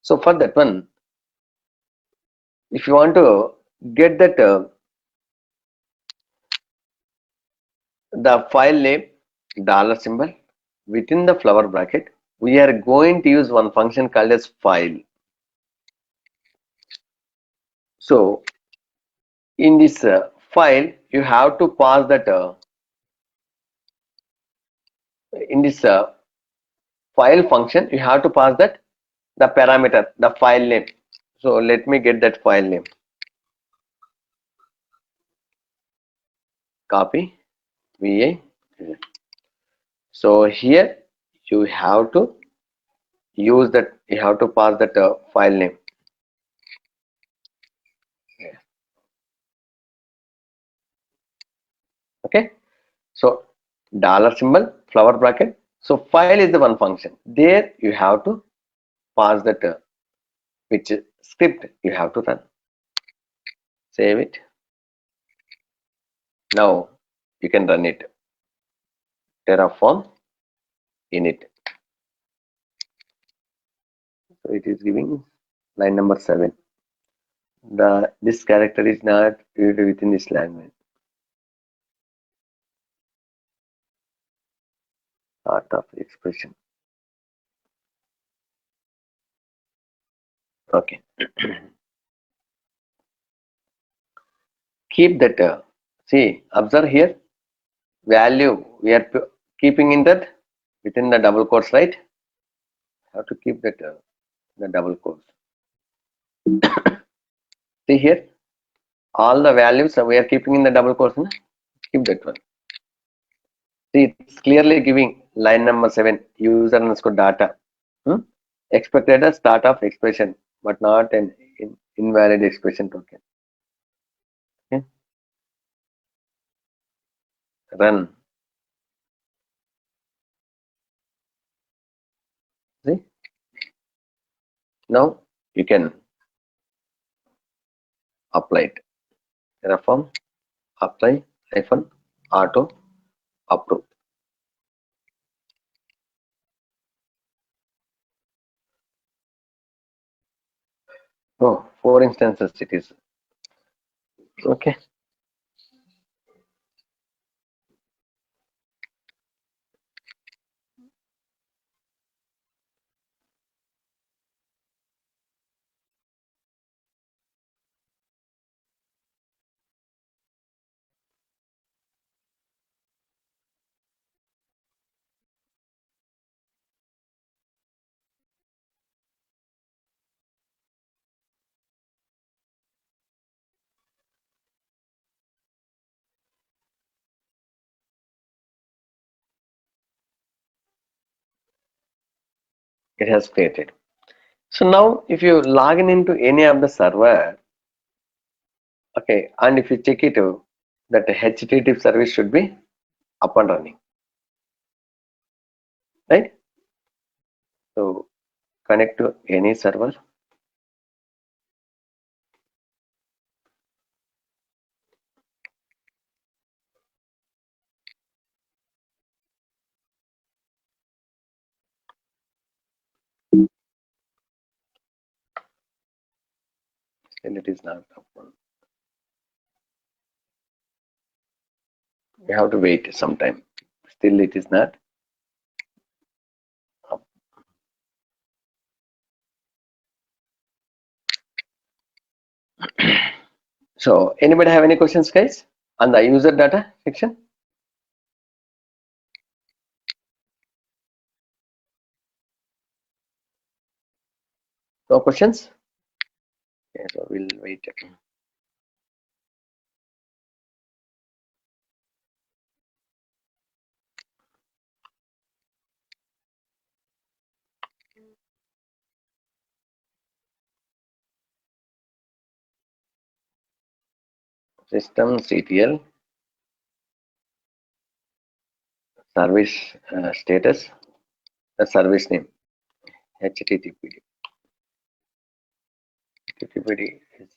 So for that one, if you want to get that the file name dollar symbol within the flower bracket, we are going to use one function called as file. So in this file, you have to pass that in this file function, you have to pass that the parameter, the file name. So let me get that file name. Copy VA. So here you have to use that. You have to pass that file name. Okay. So dollar symbol, flower bracket. So file is the one function. There you have to pass that which script you have to run. Save it. Now you can run it. Terraform init. So it is giving line number 7. This character is not used within this language. Art of expression. Okay. Keep that. See, observe here. Value we are keeping in that within the double quotes, right? Have to keep that the double quotes. See here, all the values we are keeping in the double quotes. Na? Keep that one. See, it's clearly giving line number 7, user underscore data. Hmm? Expected a start of expression, but not an invalid expression token. Okay. Run. See, now you can apply it. Terraform apply hyphen auto approve. Oh, 4 instances it is. Okay. It has created. So now if you log in into any of the server, okay, and if you check it, that HTTP service should be up and running, right? So connect to any server. And it is not up. You have to wait some time. Still it is not up. So anybody have any questions, guys, on the user data section? No questions? Okay, so we'll wait. System CTL service status, the service name HTTPD. HTTPD is,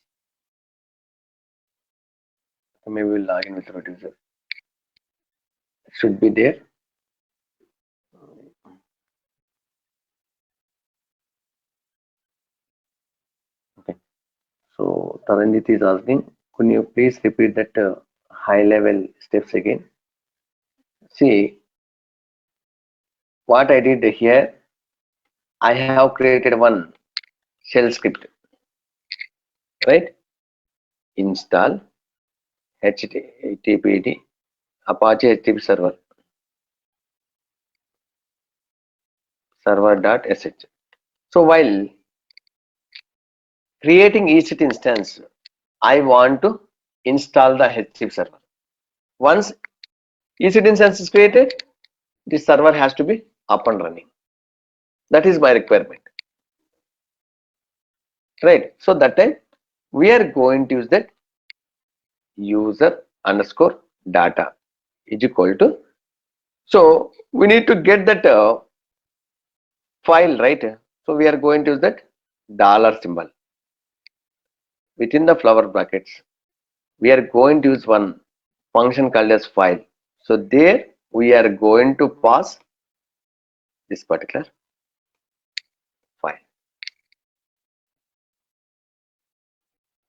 maybe we'll log in with root user. It should be there. Okay. So Taranjit is asking, could you please repeat that high level steps again? See, what I did here, I have created one shell script, right? Install HTTPD Apache HTTP server.sh. So while creating EC2 instance, I want to install the HCP server. Once EC2 instance is created, this server has to be up and running. That is my requirement, right? So that time we are going to use that user underscore data is equal to. So we need to get that file, right? So we are going to use that dollar symbol within the flower brackets. We are going to use one function called as file. So there we are going to pass this particular file.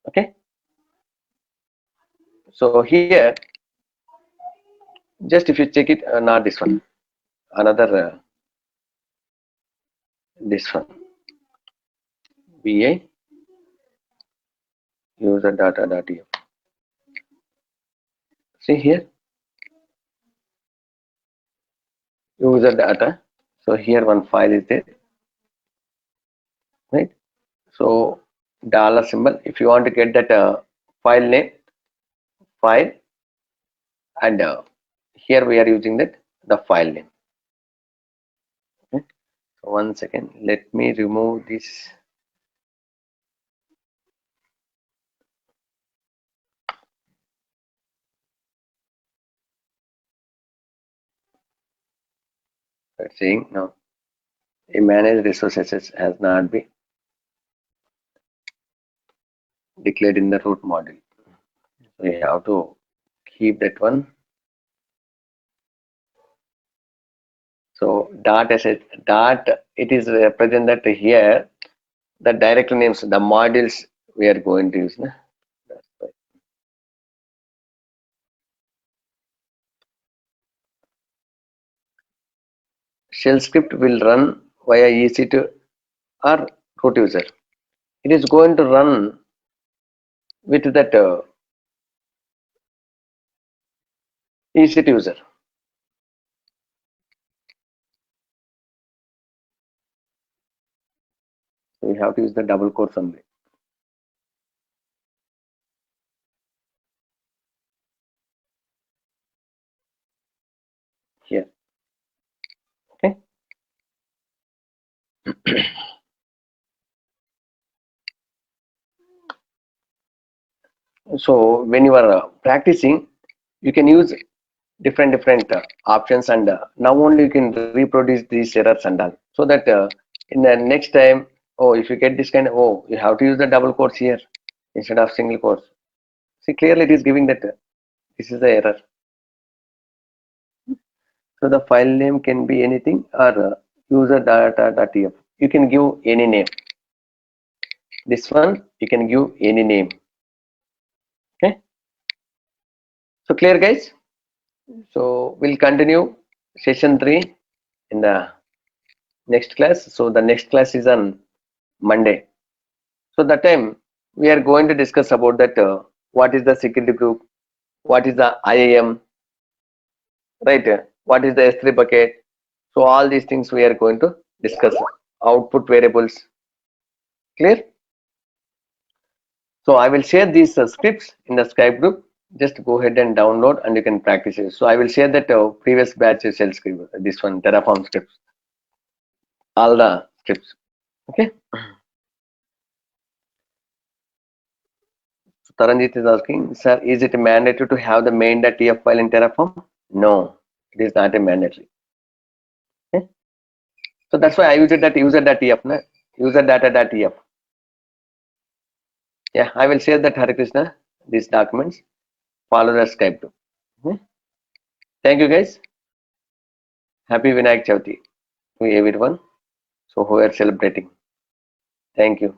Okay. So here, just if you check it, not this one, another this one, VA user data.tf. See here, user data. So here one file is there, right? So dollar symbol. If you want to get that file name, file, and here we are using that the file name. Okay. So 1 second, let me remove this. It's saying now a managed resources has not been declared in the root module. So you have to keep that one. So dot asset dot, it is represented here the directory names, the modules we are going to use. That's why. Shell script will run via EC2 or root user. It is going to run with that EC2 user. So we have to use the double quotes only. Here. Okay. So when you are practicing, you can use different options, and now only you can reproduce these errors and all, so that in the next time, oh, if you get this kind of, oh, you have to use the double quotes here instead of single quotes. See, clearly it is giving that this is the error. So the file name can be anything, or user data.tf. You can give any name. This one you can give any name. Okay. So clear, guys. So we'll continue session 3 in the next class. So the next class is on Monday. So that time we are going to discuss about that what is the security group, what is the IAM, right? What is the S3 bucket? So all these things we are going to discuss. Output variables. Clear? So I will share these scripts in the Skype group. Just go ahead and download and you can practice it. So I will share that previous batch shell script, this one Terraform scripts, all the scripts. Okay. So Taranjit is asking, sir, is it mandatory to have the main.tf file in Terraform? No, it is not a mandatory. Okay. So that's why I used that user.tf, user data.tf. Yeah, I will share that, Hare Krishna, these documents. Follow the Skype group. Okay. Thank you, guys. Happy Vinayak Chavati to everyone. So who are celebrating. Thank you.